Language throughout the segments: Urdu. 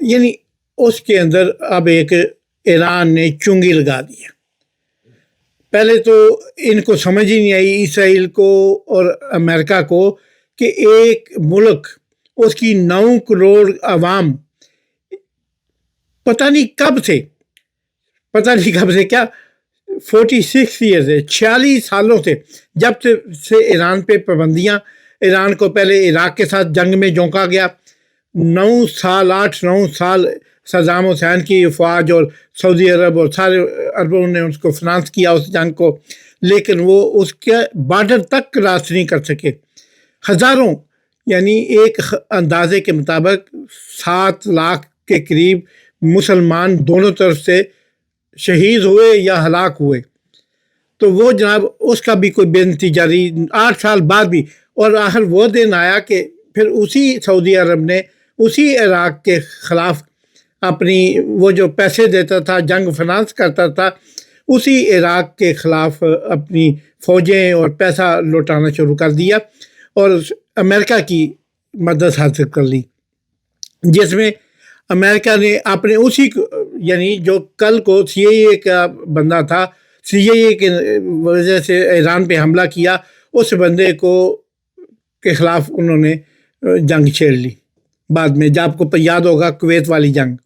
یعنی اس کے اندر اب ایک ایران نے چنگی لگا دیا. پہلے تو ان کو سمجھ ہی نہیں آئی اسرائیل کو اور امریکہ کو کہ ایک ملک اس کی 9 کروڑ عوام پتہ نہیں کب سے کیا 46 ایئر سے 46 سالوں سے جب سے ایران پہ پابندیاں، ایران کو پہلے عراق کے ساتھ جنگ میں جھونکا گیا، 9 سال صدام حسین کی فوج اور سعودی عرب اور سارے عربوں نے اس کو فنانس کیا اس جنگ کو، لیکن وہ اس کے بارڈر تک کراس نہیں کر سکے. ہزاروں، یعنی ایک اندازے کے مطابق 7 لاکھ کے قریب مسلمان دونوں طرف سے شہید ہوئے یا ہلاک ہوئے. تو وہ جناب اس کا بھی کوئی بے نتیجہ رہی 8 سال بعد بھی. اور آخر وہ دن آیا کہ پھر اسی سعودی عرب نے اسی عراق کے خلاف اپنی وہ جو پیسے دیتا تھا، جنگ فنانس کرتا تھا، اسی عراق کے خلاف اپنی فوجیں اور پیسہ لوٹانا شروع کر دیا اور امریکہ کی مدد حاصل کر لی، جس میں امریکہ نے اپنے اسی یعنی جو کل کو سی آئی اے کا بندہ تھا، سی آئی اے کی وجہ سے ایران پہ حملہ کیا، اس بندے کے خلاف انہوں نے جنگ چھیڑ لی بعد میں، جب آپ کو یاد ہوگا کویت والی جنگ.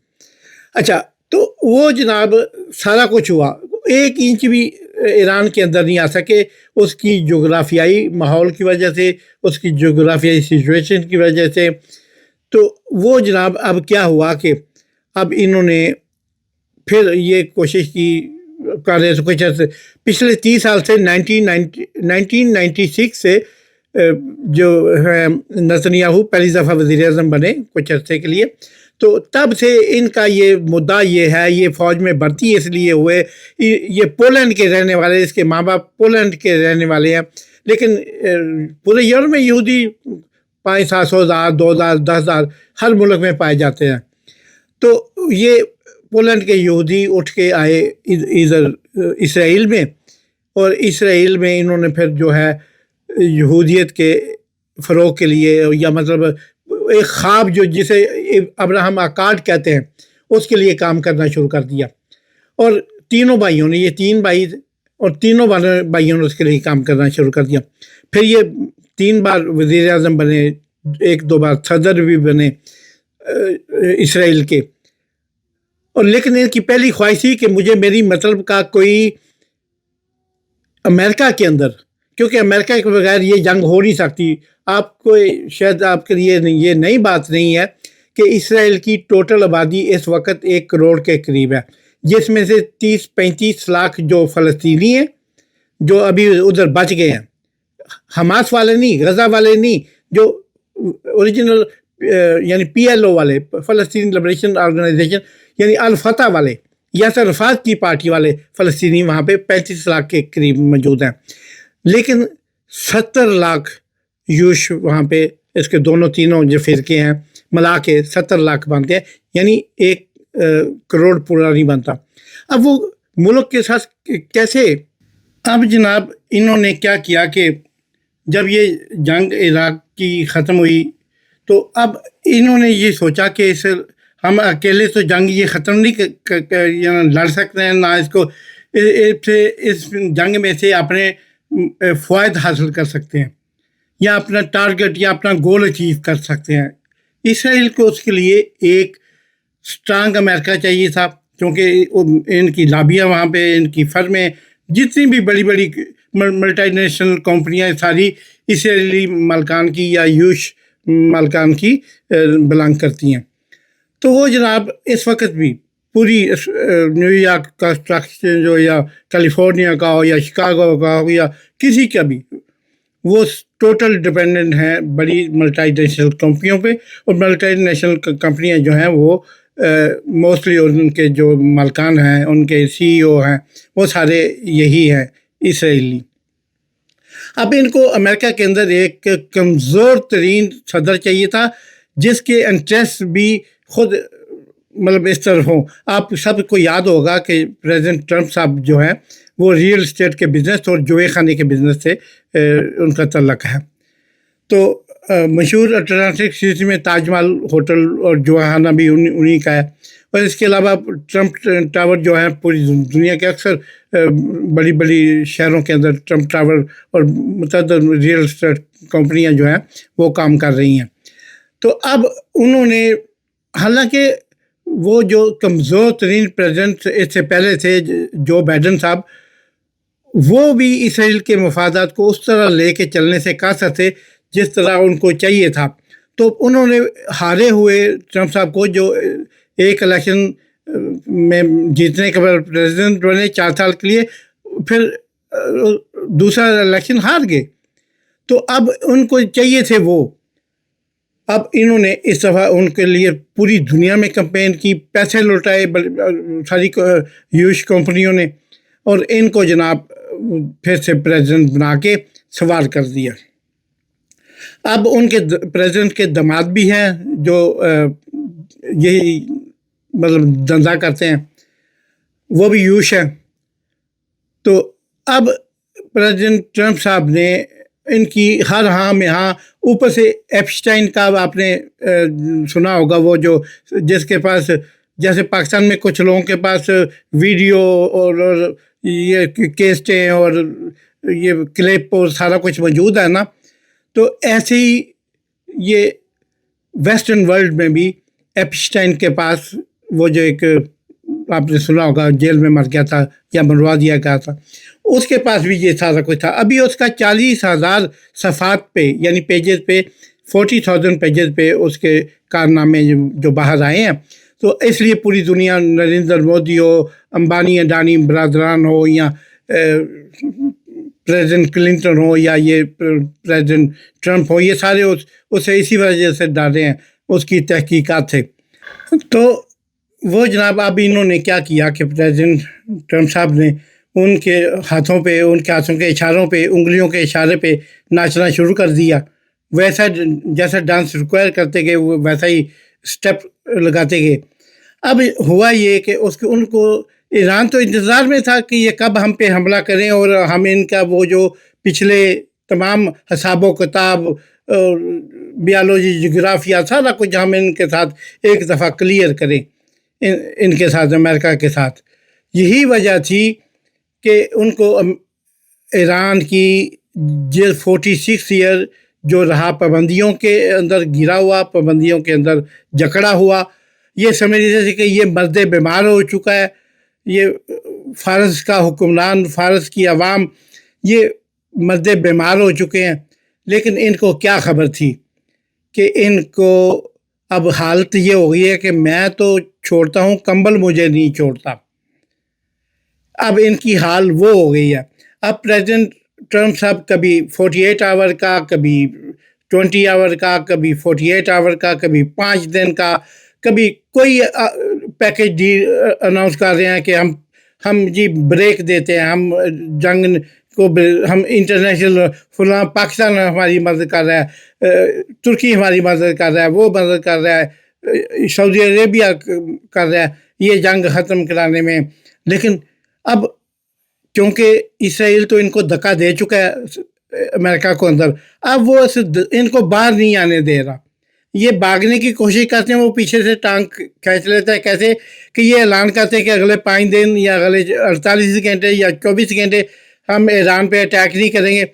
اچھا، تو وہ جناب سارا کچھ ہوا، 1 انچ بھی ایران کے اندر نہیں آ سکے اس کی جغرافیائی ماحول کی وجہ سے، اس کی جغرافیائی سچویشن کی وجہ سے. تو وہ جناب اب کیا ہوا کہ اب انہوں نے پھر یہ کوشش کی کر رہے تھے کچھ عرصے، پچھلے 30 سال سے 1996 سے جو ہے نتنیاہو پہلی دفعہ وزیر اعظم بنے کچھ عرصے کے لیے، تو تب سے ان کا یہ مدعا یہ ہے، یہ فوج میں بھرتی اس لیے ہوئے، یہ پولینڈ کے رہنے والے، اس کے ماں باپ پولینڈ کے رہنے والے ہیں، لیکن پورے یورپ میں یہودی 500-700 ہزار 2000 10,000 ہر ملک میں پائے جاتے ہیں. تو یہ پولینڈ کے یہودی اٹھ کے آئے ادھر اسرائیل میں، اور اسرائیل میں انہوں نے پھر جو ہے یہودیت کے فروغ کے لیے، یا مطلب ایک خواب جو جسے ابراہم اکارڈ کہتے ہیں، اس کے لیے کام کرنا شروع کر دیا. اور تینوں بھائیوں نے، یہ 3 بھائی اور تینوں بھائیوں نے اس کے لیے کام کرنا شروع کر دیا. پھر یہ 3 بار وزیر اعظم بنے، 1-2 بار صدر بھی بنے اسرائیل کے. اور لیکن ان کی پہلی خواہش تھی کہ مجھے میری مطلب کا کوئی امریکہ کے اندر، کیونکہ امریکہ کے بغیر یہ جنگ ہو نہیں سکتی. آپ کو شاید آپ کے لیے یہ نئی بات نہیں ہے کہ اسرائیل کی ٹوٹل آبادی اس وقت 1 کروڑ کے قریب ہے، جس میں سے 30-35 لاکھ جو فلسطینی ہیں جو ابھی ادھر بچ گئے ہیں، حماس والے نہیں، غزہ والے نہیں، جو اوریجنل یعنی PLO والے، فلسطین لبریشن آرگنائزیشن یعنی الفتح والے، یاسر عرفات کی پارٹی والے فلسطینی وہاں پہ 35 لاکھ کے قریب موجود ہیں. لیکن 70 لاکھ یوش وہاں پہ، اس کے تینوں جو فرقے ہیں ملا کے 70 لاکھ بنتے ہیں، یعنی 1 کروڑ پورا نہیں بنتا. اب وہ ملک کے ساتھ کیسے؟ اب جناب انہوں نے کیا کیا کہ جب یہ جنگ عراق کی ختم ہوئی تو اب انہوں نے یہ سوچا کہ ہم اکیلے تو جنگ یہ ختم نہیں لڑ سکتے ہیں، نہ اس جنگ میں سے اپنے فوائد حاصل کر سکتے ہیں یا اپنا ٹارگٹ یا اپنا گول اچیو کر سکتے ہیں. اسرائیل کو اس کے لیے ایک اسٹرانگ امریکہ چاہیے تھا، کیونکہ ان کی لابیاں وہاں پہ، ان کی فرمیں، جتنی بھی بڑی بڑی ملٹی نیشنل کمپنیاں ساری اسرائیلی مالکان کی یا یوش مالکان کی بلانگ کرتی ہیں. تو وہ جناب اس وقت بھی پوری نیو یارک کا اسٹرکچر جو، یا کیلیفورنیا کا ہو یا شکاگو کا ہو یا کسی کا بھی، وہ ٹوٹل ڈپینڈنٹ ہیں بڑی ملٹی نیشنل کمپنیوں پہ. اور ملٹی نیشنل کمپنیاں جو ہیں وہ موسٹلی ان کے جو مالکان ہیں، ان کے CEO ہیں، وہ سارے یہی ہیں اسرائیلی. اب ان کو امریکہ کے اندر ایک کمزور ترین صدر چاہیے تھا جس کے انٹرسٹ بھی خود مطلب اس طرح ہوں. آپ سب کو یاد ہوگا کہ پریزیڈنٹ ٹرمپ صاحب جو ہیں وہ ریئل اسٹیٹ کے بزنس اور جوئے خانے کے بزنس سے ان کا تعلق ہے. تو مشہور اٹلانٹک سٹی میں تاج محل ہوٹل اور جواہانہ بھی انہی کا ہے. اور اس کے علاوہ ٹرمپ ٹاور جو ہے پوری دنیا کے اکثر بڑی بڑی شہروں کے اندر ٹرمپ ٹاور اور متعدد ریئل اسٹیٹ کمپنیاں جو ہیں وہ کام کر رہی ہیں. تو اب انہوں نے، حالانکہ وہ جو کمزور ترین پریزیڈنٹ اس سے پہلے تھے جو بائیڈن صاحب، وہ بھی اسرائیل کے مفادات کو اس طرح لے کے چلنے سے قاصر تھے جس طرح ان کو چاہیے تھا. تو انہوں نے ہارے ہوئے ٹرمپ صاحب کو، جو ایک الیکشن میں جیتنے کے بعد پریزیڈنٹ بنے 4 سال کے لیے، پھر دوسرا الیکشن ہار گئے. تو اب ان کو چاہیے تھے وہ. اب انہوں نے اس دفعہ ان کے لیے پوری دنیا میں کمپین کی، پیسے لوٹائے ساری یوش کمپنیوں نے، اور ان کو جناب پھر سے پریزیڈنٹ بنا کے سوار کر دیا. اب ان کے پریزیڈنٹ کے داماد بھی ہیں جو یہی مطلب دھندا کرتے ہیں، وہ بھی یوش ہیں. تو اب پریزیڈنٹ ٹرمپ صاحب نے ان کی ہر ہاں میں ہاں، اوپر سے ایپسٹائن کا آپ نے سنا ہوگا، وہ جو جس کے پاس، جیسے پاکستان میں کچھ لوگوں کے پاس ویڈیو اور یہ کیسٹیں اور یہ کلپ اور سارا کچھ موجود ہے نا، تو ایسے ہی یہ ویسٹرن ورلڈ میں بھی ایپسٹائن کے پاس وہ جو ایک آپ نے سنا ہوگا جیل میں مر گیا تھا یا مروا دیا گیا تھا، اس کے پاس بھی یہ سارا کچھ تھا. ابھی اس کا 40,000 صفحات پہ یعنی پیجز پہ 40,000 پیجز پہ اس کے کارنامے جو باہر آئے ہیں. تو اس لیے پوری دنیا، نریندر مودی ہو، امبانی اڈانی برادران ہو، یا پریزیڈنٹ کلنٹن ہو، یا یہ پریزیڈنٹ ٹرمپ ہو، یہ سارے اسے اسی وجہ سے ڈالے ہیں، اس کی تحقیقات تھے. تو وہ جناب اب انہوں نے کیا کیا کہ پریزیڈنٹ ٹرمپ صاحب نے ان کے ہاتھوں پہ، ان کے ہاتھوں کے اشاروں پہ، انگلیوں کے اشارے پہ ناچنا شروع کر دیا. ویسا جیسا ڈانس ریکوائر کرتے گئے وہ ویسا ہی سٹیپ لگاتے گئے. اب ہوا یہ کہ ان کو ایران تو انتظار میں تھا کہ یہ کب ہم پہ حملہ کریں، اور ہم ان کا وہ جو پچھلے تمام حساب و کتاب، بیالوجی، جغرافیہ، سارا کچھ ہم ان کے ساتھ ایک دفعہ کلیئر کریں، ان کے ساتھ، امریکہ کے ساتھ. یہی وجہ تھی کہ ان کو ایران کی 46 ایئر جو رہا پابندیوں کے اندر گرا ہوا، پابندیوں کے اندر جکڑا ہوا، یہ سمجھ لیتے تھے کہ یہ مرد بیمار ہو چکا ہے، یہ فارس کا حکمران، فارس کی عوام، یہ مرد بیمار ہو چکے ہیں. لیکن ان کو کیا خبر تھی کہ ان کو اب حالت یہ ہو گئی ہے کہ میں تو چھوڑتا ہوں، کمبل مجھے نہیں چھوڑتا. اب ان کی حال وہ ہو گئی ہے. اب پریزیڈنٹ ٹرمپ صاحب کبھی 48 آور کا، کبھی 20 آور کا، کبھی 48 آور کا، کبھی 5 دن کا، کبھی کوئی پیکج ڈیل اناؤنس کر رہے ہیں کہ ہم جی بریک دیتے ہیں، ہم جنگ کو، ہم انٹرنیشنل فلاں، پاکستان ہماری مدد کر رہا ہے، ترکی ہماری مدد کر رہا ہے، وہ مدد کر رہا ہے، سعودی عربیہ کر رہا ہے یہ جنگ ختم کرانے میں. لیکن اب کیونکہ اسرائیل تو ان کو دھکا دے چکا ہے امریکہ کو اندر، اب وہ ان کو باہر نہیں آنے دے رہا. یہ بھاگنے کی کوشش کرتے ہیں، وہ پیچھے سے ٹانگ کھینچ لیتا ہے. کیسے کہ یہ اعلان کرتے ہیں کہ اگلے 5 دن یا اگلے 48 گھنٹے یا 24 گھنٹے ہم ایران پہ اٹیک نہیں کریں گے.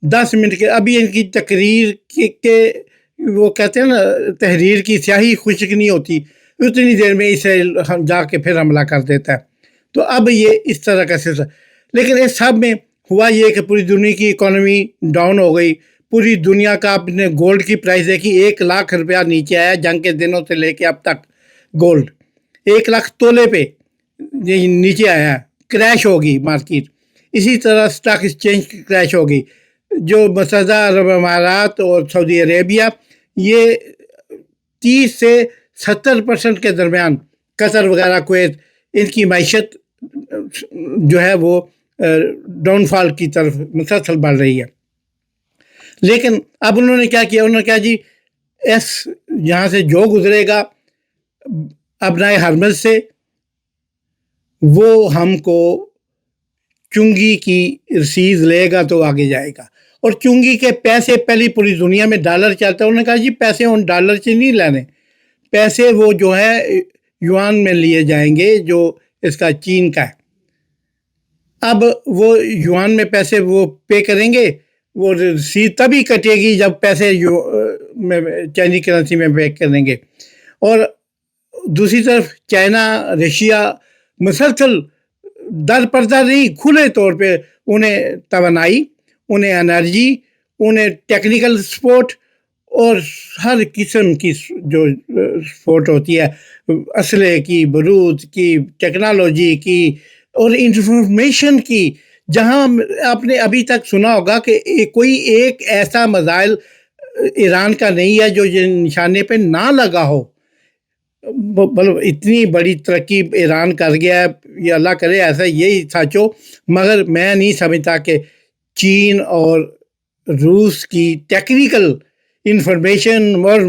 10 منٹ کے ابھی ان کی تقریر کے وہ کہتے ہیں نا، تحریر کی سیاہی خشک نہیں ہوتی، اتنی دیر میں اسرائیل جا کے پھر حملہ کر دیتا ہے. تو اب یہ اس طرح کا سلسلہ. لیکن اس سب میں ہوا یہ کہ پوری دنیا کی اکانومی ڈاؤن ہو گئی. پوری دنیا کا آپ نے گولڈ کی پرائز دیکھی، 1 لاکھ روپیہ نیچے آیا جنگ کے دنوں سے لے کے اب تک. گولڈ 1 لاکھ تولے پہ نیچے آیا، کریش ہوگی مارکیٹ. اسی طرح سٹاک ایکسچینج کریش ہوگی. جو متحدہ عرب امارات اور سعودی عربیہ، یہ 30 سے 70% کے درمیان، قطر وغیرہ، کویت، ان کی معیشت جو ہے وہ ڈاؤن فال کی طرف مسلسل بڑھ رہی ہے. لیکن اب انہوں نے کیا کیا، انہوں نے کہا جی یہاں سے جو گزرے گا ابنائے حرمز سے، وہ ہم کو چنگی کی رسید لے گا تو آگے جائے گا. اور چونگی کے پیسے پہلی پوری دنیا میں ڈالر چلتا ہے. انہوں نے کہا جی پیسے ان ڈالر سے نہیں لینے, پیسے وہ جو ہے یوان میں لیے جائیں گے جو اس کا چین کا ہے. اب وہ یوان میں پیسے وہ پے کریں گے, وہ رسید تبھی کٹے گی جب پیسے چائنی کرنسی میں پے کریں گے. اور دوسری طرف چائنا رشیا مسلسل در پردہ نہیں, کھلے طور پہ انہیں توانائی, انہیں انرجی, انہیں ٹیکنیکل سپورٹ اور ہر قسم کی جو سپورٹ ہوتی ہے, اسلحے کی, بارود کی, ٹیکنالوجی کی اور انفارمیشن کی. جہاں آپ نے ابھی تک سنا ہوگا کہ کوئی ایک ایسا میزائل ایران کا نہیں ہے جو نشانے پہ نہ لگا ہو. مطلب اتنی بڑی ترقی ایران کر گیا ہے, یہ اللہ کرے ایسا یہی سچ ہو, مگر میں نہیں سمجھتا کہ چین اور روس کی ٹیکنیکل انفارمیشن اور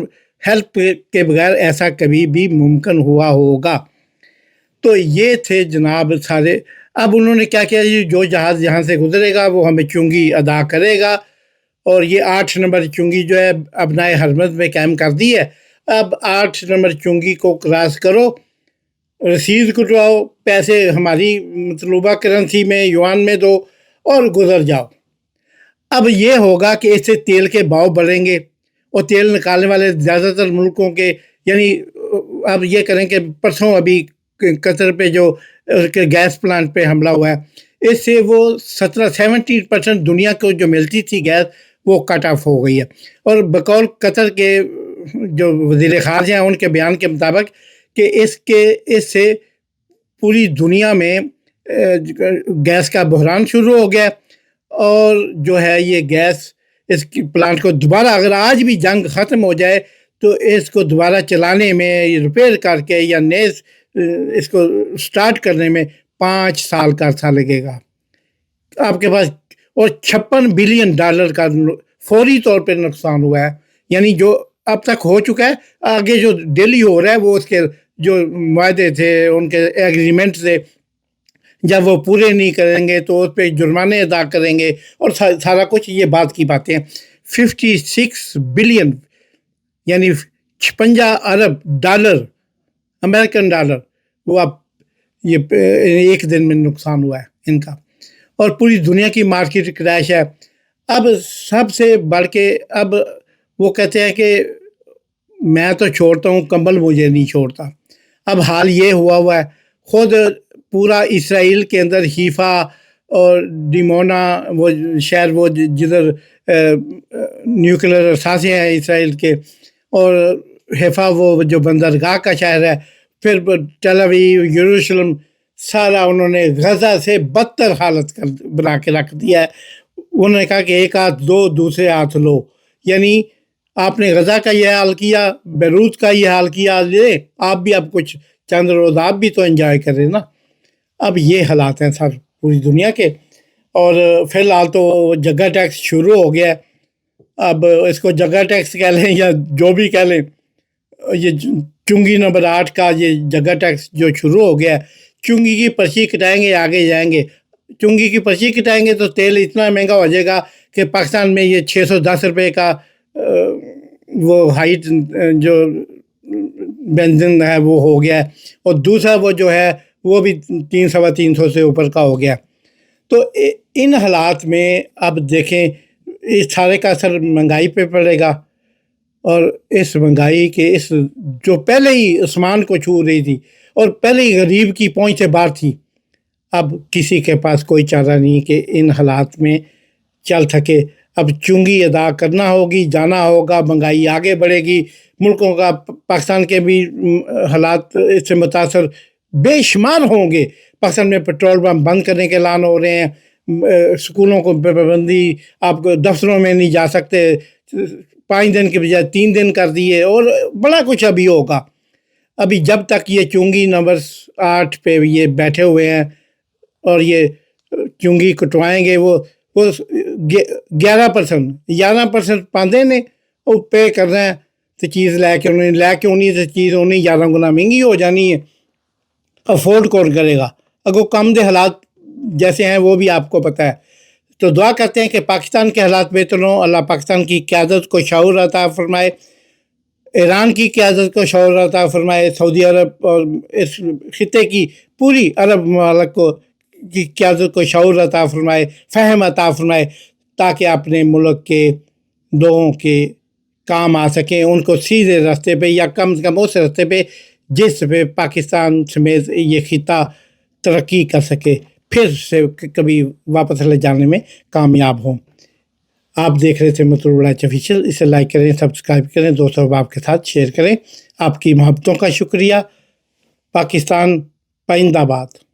ہیلپ کے بغیر ایسا کبھی بھی ممکن ہوا ہوگا. تو یہ تھے جناب سارے. اب انہوں نے کیا کیا, جو جہاز یہاں سے گزرے گا وہ ہمیں چنگی ادا کرے گا, اور یہ 8 نمبر چنگی جو ہے ابنائے حرمت میں قائم کر دی ہے. اب 8 نمبر چنگی کو کراس کرو, رسید کٹواؤ, پیسے ہماری مطلوبہ کرنسی میں یوان میں دو اور گزر جاؤ. اب یہ ہوگا کہ اس سے تیل کے بھاؤ بڑھیں گے, اور تیل نکالنے والے زیادہ تر ملکوں کے, یعنی اب یہ کریں کہ پرسوں ابھی قطر پہ جو گیس پلانٹ پہ حملہ ہوا ہے, اس سے وہ 70% دنیا کو جو ملتی تھی گیس وہ کٹ آف ہو گئی ہے. اور بقول قطر کے جو وزیر خارجہ ہیں ان کے بیان کے مطابق کہ اس سے پوری دنیا میں گیس کا بحران شروع ہو گیا, اور جو ہے یہ گیس اس پلانٹ کو دوبارہ اگر آج بھی جنگ ختم ہو جائے تو اس کو دوبارہ چلانے میں, ریپیئر کر کے یا نئے اس کو سٹارٹ کرنے میں 5 سال کا عرصہ لگے گا آپ کے پاس. اور $56 بلین کا فوری طور پہ نقصان ہوا ہے, یعنی جو اب تک ہو چکا ہے, آگے جو ڈیلی ہو رہا ہے وہ اس کے جو معاہدے تھے, ان کے ایگریمنٹ تھے, جب وہ پورے نہیں کریں گے تو اس پہ جرمانے ادا کریں گے اور سارا کچھ. یہ بات کی باتیں ہیں. 56 بلین یعنی 56 ارب ڈالر, امریکن ڈالر, وہ اب یہ ایک دن میں نقصان ہوا ہے ان کا, اور پوری دنیا کی مارکیٹ کریش ہے. اب سب سے بڑھ کے اب وہ کہتے ہیں کہ میں تو چھوڑتا ہوں, کمبل مجھے نہیں چھوڑتا. اب حال یہ ہوا ہے, خود پورا اسرائیل کے اندر حیفا اور ڈیمونا وہ شہر, وہ جدھر نیوکلر اثاثے ہیں اسرائیل کے, اور حیفا وہ جو بندرگاہ کا شہر ہے, پھر ٹیل اویو, یروشلم, سارا انہوں نے غزہ سے بدتر حالت بنا کے رکھ دیا ہے. انہوں نے کہا کہ ایک ہاتھ دو دوسرے ہاتھ لو, یعنی آپ نے غزہ کا یہ حال کیا, بیروت کا یہ حال کیا, لے آپ بھی اب کچھ چند روز آپ بھی تو انجوائے کریں نا. اب یہ حالات ہیں سر پوری دنیا کے. اور فی الحال تو جگہ ٹیکس شروع ہو گیا ہے. اب اس کو جگہ ٹیکس کہہ لیں یا جو بھی کہہ لیں, یہ چنگی نمبر 8 کا یہ جگہ ٹیکس جو شروع ہو گیا ہے, چنگی کی پرچی کٹائیں گے آگے جائیں گے. چنگی کی پرچی کٹائیں گے تو تیل اتنا مہنگا ہو جائے گا کہ پاکستان میں یہ 610 روپے کا وہ ہائٹ جو بنزین ہے وہ ہو گیا ہے, اور دوسرا وہ جو ہے وہ بھی 300 سے اوپر کا ہو گیا. تو ان حالات میں اب دیکھیں اس سارے کا اثر مہنگائی پہ پڑے گا, اور اس مہنگائی کے اس جو پہلے ہی آسمان کو چھو رہی تھی اور پہلے ہی غریب کی پہنچ سے باہر تھی, اب کسی کے پاس کوئی چارہ نہیں کہ ان حالات میں چل سکے. اب چنگی ادا کرنا ہوگی, جانا ہوگا, مہنگائی آگے بڑھے گی. ملکوں کا, پاکستان کے بھی حالات اس سے متاثر بے شمار ہوں گے. پاکستان میں پیٹرول پمپ بند کرنے کے اعلان ہو رہے ہیں, اسکولوں کو پابندی, آپ کو دفتروں میں نہیں جا سکتے, 5 دن کے بجائے 3 دن کر دیے, اور بڑا کچھ ابھی ہوگا. ابھی جب تک یہ چنگی نمبر 8 پہ یہ بیٹھے ہوئے ہیں اور یہ چنگی کٹوائیں گے, وہ 11% پاندے نے وہ پے کر رہے ہیں, تو چیز لے کے انہیں تو چیز انہیں 11 گنا مہنگی ہو جانی ہے. افورڈ کون کرے گا؟ اگر کم دے حالات جیسے ہیں وہ بھی آپ کو پتہ ہے, تو دعا کرتے ہیں کہ پاکستان کے حالات بہتر ہوں، اللہ پاکستان کی قیادت کو شعور عطا فرمائے، ایران کی قیادت کو شعور عطا فرمائے، سعودی عرب اور اس خطے کی پوری عرب ممالک کو کی قیادت کو شعور عطا فرمائے، فہم عطا فرمائے، تاکہ اپنے ملک کے لوگوں کے کام آ سکیں، ان کو سیدھے راستے پہ یا کم سے کم اس راستے پہ جس پہ پاکستان سمیت یہ خطہ ترقی کر سکے، پھر سے کبھی واپس لے جانے میں کامیاب ہوں۔ آپ دیکھ رہے تھے مسرور ولایت آفیشیل، اسے لائک کریں، سبسکرائب کریں، دوستوں احباب کے ساتھ شیئر کریں۔ آپ کی محبتوں کا شکریہ۔ پاکستان پائندہ باد۔